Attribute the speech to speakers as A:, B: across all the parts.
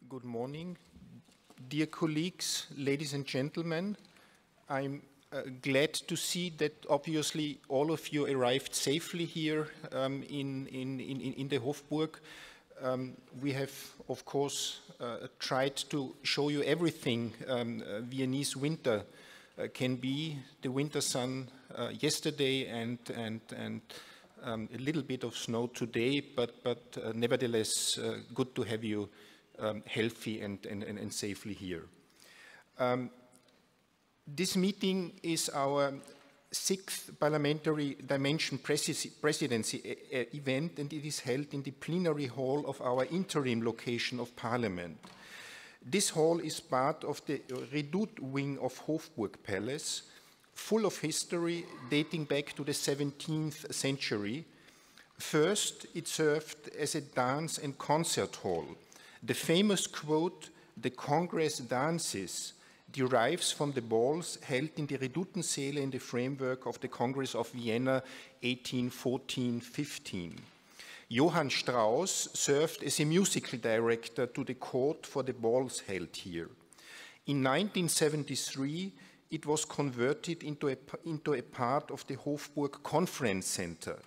A: Good morning. Dear colleagues, ladies and gentlemen, I'm glad to see that obviously all of you arrived safely here in the Hofburg. We have, of course, tried to show you everything Viennese winter can be. The winter sun yesterday and a little bit of snow today, but nevertheless good to have you healthy and safely here. This meeting is our 6th Parliamentary Dimension Presidency event, and it is held in the plenary hall of our interim location of Parliament. This hall is part of the Redoute wing of Hofburg Palace, full of history dating back to the 17th century. First, it served as a dance and concert hall. The famous quote, "The Congress dances," derives from the balls held in the Redutensäle in the framework of the Congress of Vienna 1814-15. Johann Strauss served as a musical director to the court for the balls held here. In 1973, it was converted into a part of the Hofburg Conference Center.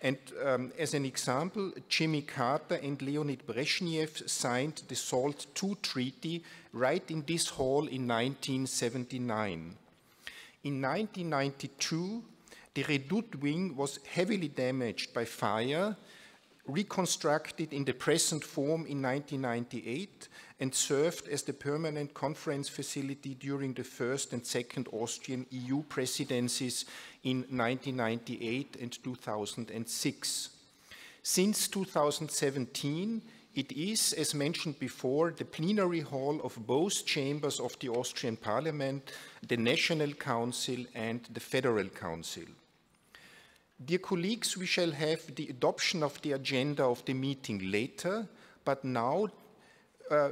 A: And as an example, Jimmy Carter and Leonid Brezhnev signed the SALT II Treaty right in this hall in 1979. In 1992, the Redoute wing was heavily damaged by fire, reconstructed in the present form in 1998, and served as the permanent conference facility during the first and second Austrian EU presidencies in 1998 and 2006. Since 2017, it is, as mentioned before, the plenary hall of both chambers of the Austrian Parliament, the National Council and the Federal Council. Dear colleagues, we shall have the adoption of the agenda of the meeting later, but now,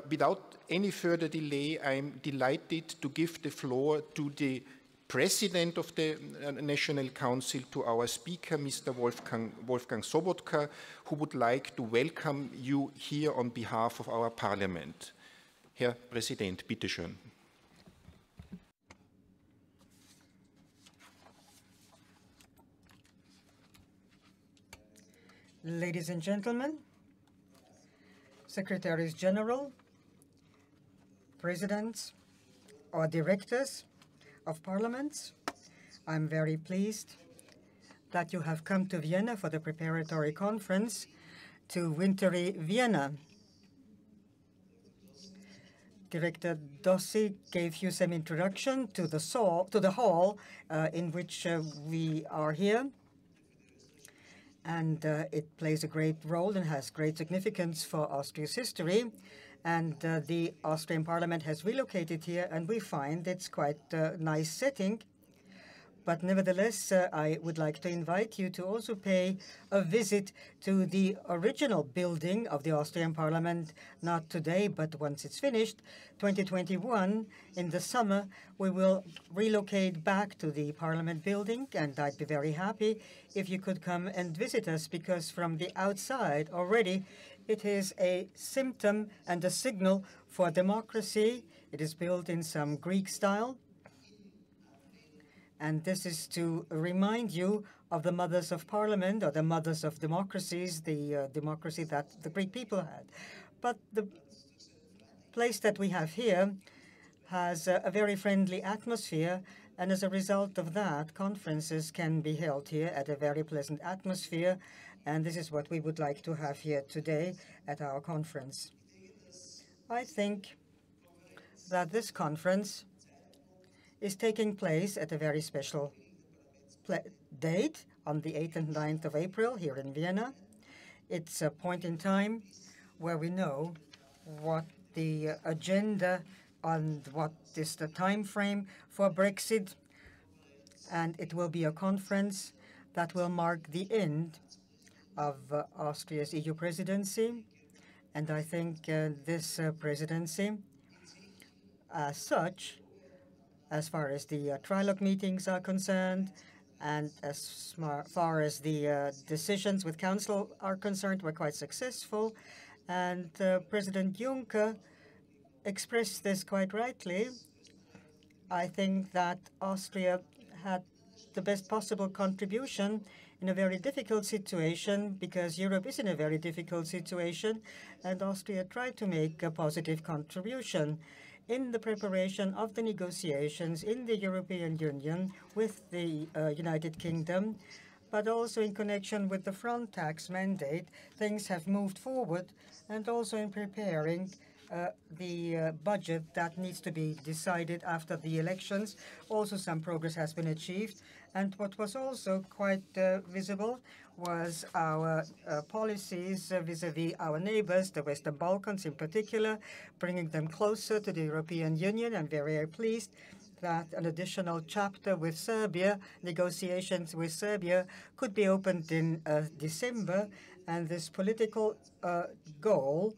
A: without any further delay, I'm delighted to give the floor to the President of the National Council, to our speaker, Mr. Wolfgang SOBOTKA, who would like to welcome you here on behalf of our Parliament. Herr Präsident, bitte schön.
B: Ladies and gentlemen, Secretaries General, Presidents or Directors of Parliaments, I'm very pleased that you have come to Vienna for the preparatory conference to wintry Vienna. Director DOSSI gave you some introduction to the hall in which we are here. And it plays a great role and has great significance for Austria's history. And the Austrian Parliament has relocated here, and we find it's quite a nice setting. But nevertheless, I would like to invite you to also pay a visit to the original building of the Austrian Parliament, not today, but once it's finished, 2021, in the summer, we will relocate back to the Parliament building, and I'd be very happy if you could come and visit us, because from the outside already, it is a symptom and a signal for democracy. It is built in some Greek style. And this is to remind you of the mothers of parliament, or the mothers of democracies, the democracy that the Greek people had. But the place that we have here has a very friendly atmosphere, and as a result of that, conferences can be held here at a very pleasant atmosphere, and this is what we would like to have here today at our conference. I think that this conference is taking place at a very special date on the 8th and 9th of April here in Vienna. It's a point in time where we know what the agenda and what is the time frame for Brexit, and it will be a conference that will mark the end of Austria's EU presidency. And I think this presidency, as such, as far as the trilogue meetings are concerned, and as far as the decisions with Council are concerned, were quite successful. And President Juncker expressed this quite rightly. I think that Austria had the best possible contribution in a very difficult situation, because Europe is in a very difficult situation, and Austria tried to make a positive contribution in the preparation of the negotiations in the European Union with the United Kingdom, but also in connection with the front tax mandate. Things have moved forward, and also in preparing the budget that needs to be decided after the elections. Also, some progress has been achieved. And what was also quite visible was our policies vis-à-vis our neighbors, the Western Balkans in particular, bringing them closer to the European Union. I'm very pleased that an additional chapter with Serbia, negotiations with Serbia, could be opened in December, and this political goal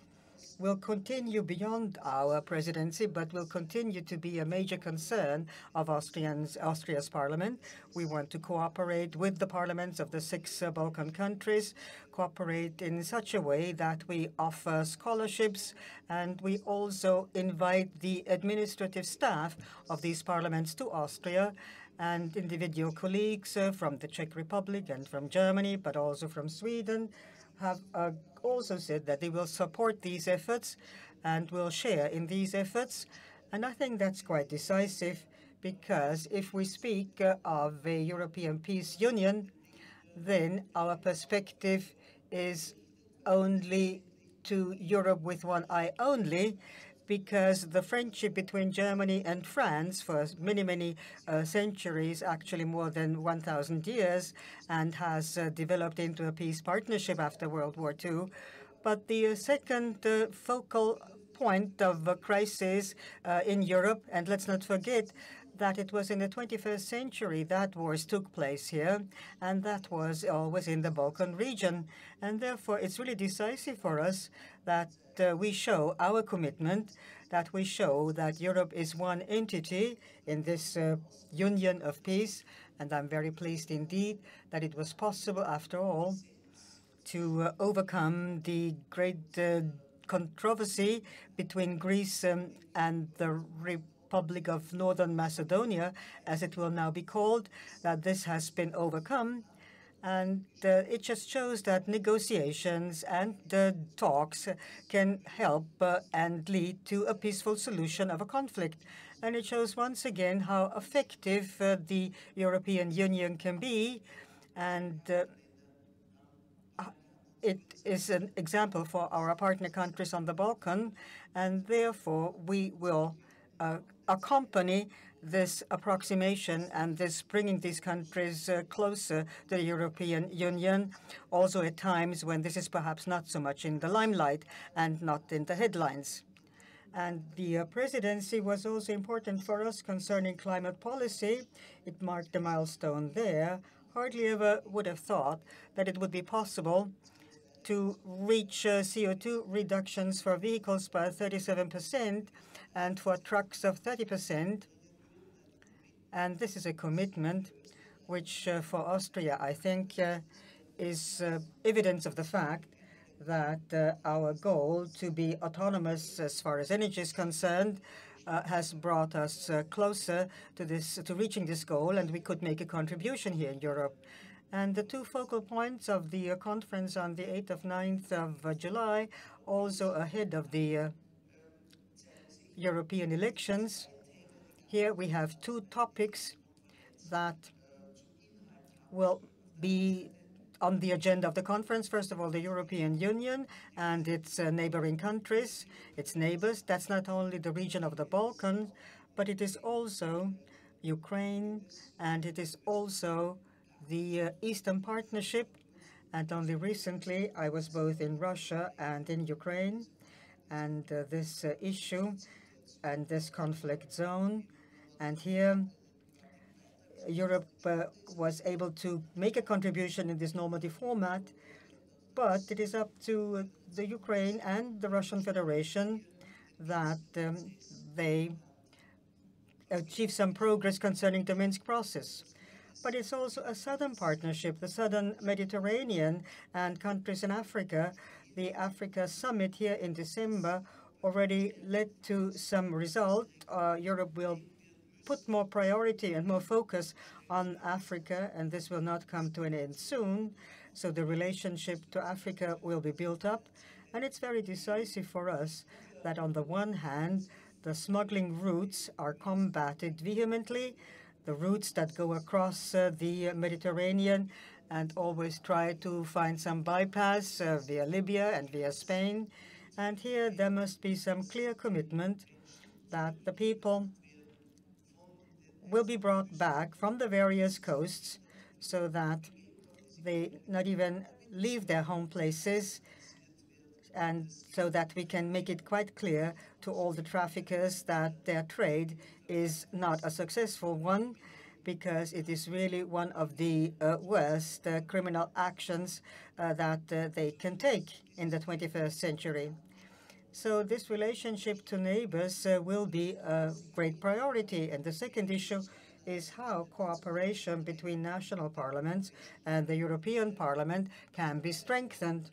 B: will continue beyond our presidency, but will continue to be a major concern of Austria's parliament. We want to cooperate with the parliaments of the 6 Balkan countries, cooperate in such a way that we offer scholarships, and we also invite the administrative staff of these parliaments to Austria, and individual colleagues from the Czech Republic and from Germany, but also from Sweden, have also said that they will support these efforts and will share in these efforts. And I think that's quite decisive, because if we speak of a European peace union, then our perspective is only to Europe with one eye only, because the friendship between Germany and France for many, many centuries, actually more than 1,000 years, and has developed into a peace partnership after World War II. But the second focal point of a crisis in Europe, and let's not forget that it was in the 21st century that wars took place here, and that was always in the Balkan region. And therefore, it's really decisive for us that we show our commitment, that we show that Europe is one entity in this union of peace. And I'm very pleased indeed that it was possible, after all, to overcome the great controversy between Greece and the Republic of Northern Macedonia, as it will now be called, that this has been overcome. And it just shows that negotiations and talks can help and lead to a peaceful solution of a conflict. And it shows once again how effective the European Union can be. And it is an example for our partner countries on the Balkan. And therefore, we will accompany this approximation and this bringing these countries closer to the European Union, also at times when this is perhaps not so much in the limelight and not in the headlines. And the presidency was also important for us concerning climate policy. It marked a milestone there. Hardly ever would have thought that it would be possible to reach CO2 reductions for vehicles by 37% and for trucks of 30%. And this is a commitment which for Austria, I think, is evidence of the fact that our goal to be autonomous as far as energy is concerned has brought us closer to reaching this goal, and we could make a contribution here in Europe. And the 2 focal points of the conference on the 8th of 9th of July, also ahead of the European elections. Here we have 2 topics that will be on the agenda of the conference. First of all, the European Union and its neighboring countries, its neighbors. That's not only the region of the Balkans, but it is also Ukraine, and it is also the Eastern Partnership. And only recently, I was both in Russia and in Ukraine, and this issue and this conflict zone. And here, Europe was able to make a contribution in this normative format, but it is up to the Ukraine and the Russian Federation that they achieve some progress concerning the Minsk process. But it's also a southern partnership, the southern Mediterranean and countries in Africa The Africa Summit here in December already led to some result. Europe will put more priority and more focus on Africa, and this will not come to an end soon. So the relationship to Africa will be built up, and it's very decisive for us that on the one hand, the smuggling routes are combated vehemently, the routes that go across the Mediterranean, and always try to find some bypass via Libya and via Spain. And here there must be some clear commitment that the people will be brought back from the various coasts so that they not even leave their home places, and so that we can make it quite clear to all the traffickers that their trade is not a successful one, because it is really one of the worst criminal actions that they can take in the 21st century. So this relationship to neighbors will be a great priority. And the second issue is how cooperation between national parliaments and the European Parliament can be strengthened.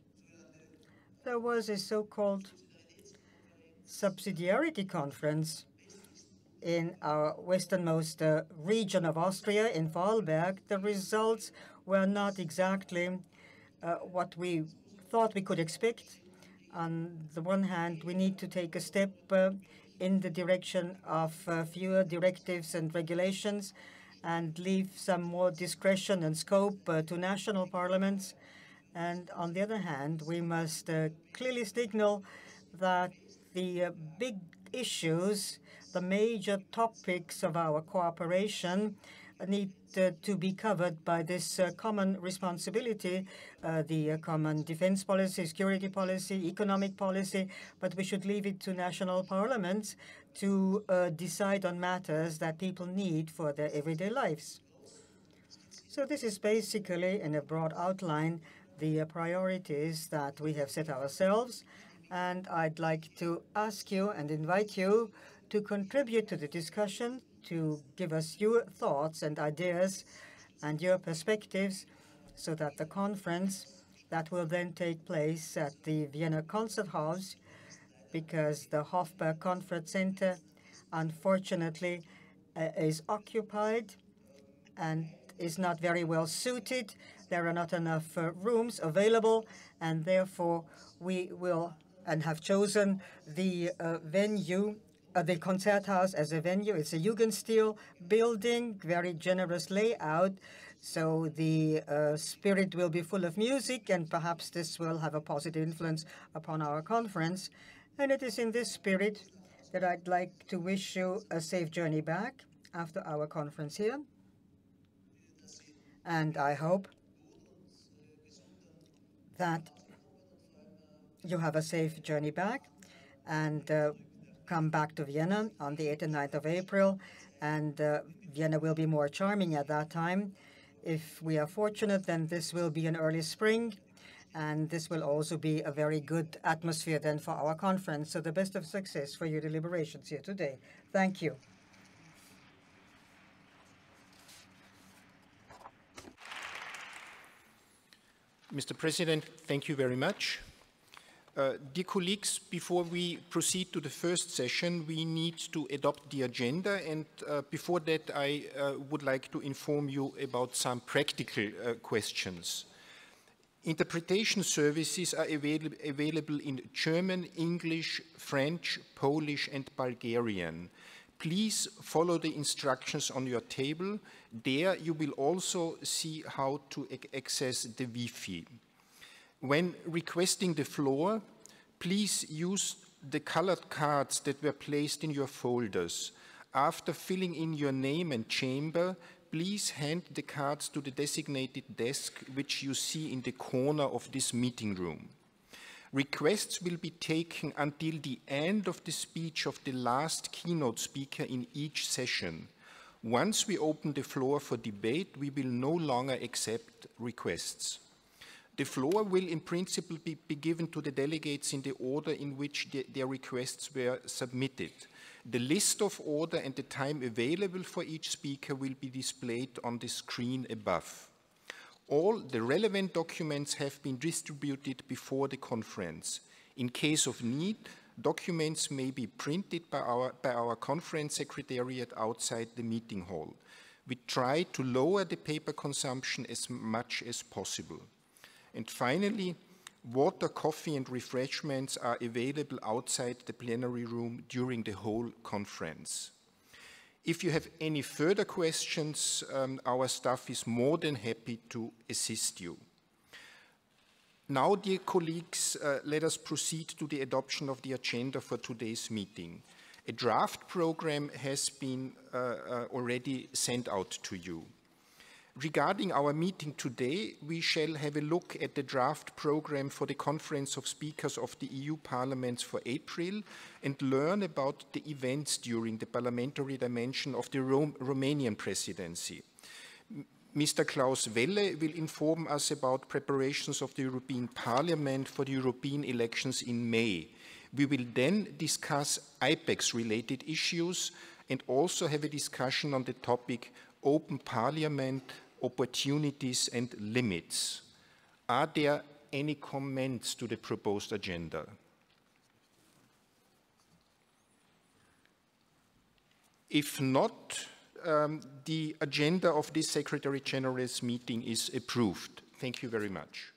B: There was a so-called subsidiarity conference in our westernmost region of Austria, in Vorarlberg. The results were not exactly what we thought we could expect. On the one hand, we need to take a step in the direction of fewer directives and regulations and leave some more discretion and scope to national parliaments. And on the other hand, we must clearly signal that the big issues, the major topics of our cooperation need to be covered by this common responsibility, the common defense policy, security policy, economic policy, but we should leave it to national parliaments to decide on matters that people need for their everyday lives. So this is basically, in a broad outline, the priorities that we have set ourselves, and I'd like to ask you and invite you to contribute to the discussion, to give us your thoughts and ideas and your perspectives, so that the conference that will then take place at the Vienna Concert House, because the Hofberg Conference Center, unfortunately, is occupied and is not very well suited. There are not enough rooms available, and therefore we will and have chosen the venue, the Concerthaus as a venue. It's a Jugendstil building, very generous layout, so the spirit will be full of music, and perhaps this will have a positive influence upon our conference. And it is in this spirit that I'd like to wish you a safe journey back after our conference here. And I hope that you have a safe journey back and come back to Vienna on the 8th and 9th of April. And Vienna will be more charming at that time. If we are fortunate, then this will be an early spring. And this will also be a very good atmosphere then for our conference. So the best of success for your deliberations here today. Thank you.
A: Mr. President, thank you very much. Dear colleagues, before we proceed to the first session, we need to adopt the agenda, and before that I would like to inform you about some practical questions. Interpretation services are available in German, English, French, Polish, and Bulgarian. Please follow the instructions on your table. There you will also see how to access the Wi-Fi. When requesting the floor, please use the colored cards that were placed in your folders. After filling in your name and chamber, please hand the cards to the designated desk, which you see in the corner of this meeting room. Requests will be taken until the end of the speech of the last keynote speaker in each session. Once we open the floor for debate, we will no longer accept requests. The floor will in principle be given to the delegates in the order in which their requests were submitted. The list of order and the time available for each speaker will be displayed on the screen above. All the relevant documents have been distributed before the conference. In case of need, documents may be printed by our conference secretariat outside the meeting hall. We try to lower the paper consumption as much as possible. And finally, water, coffee, and refreshments are available outside the plenary room during the whole conference. If you have any further questions, our staff is more than happy to assist you. Now, dear colleagues, let us proceed to the adoption of the agenda for today's meeting. A draft program has been already sent out to you. Regarding our meeting today, we shall have a look at the draft program for the Conference of Speakers of the EU Parliaments for April and learn about the events during the parliamentary dimension of the Romanian presidency. Mr. Klaus Welle will inform us about preparations of the European Parliament for the European elections in May. We will then discuss IPEX-related issues and also have a discussion on the topic Open Parliament, Opportunities and Limits. Are there any comments to the proposed agenda? If not, the agenda of this Secretary General's meeting is approved. Thank you very much.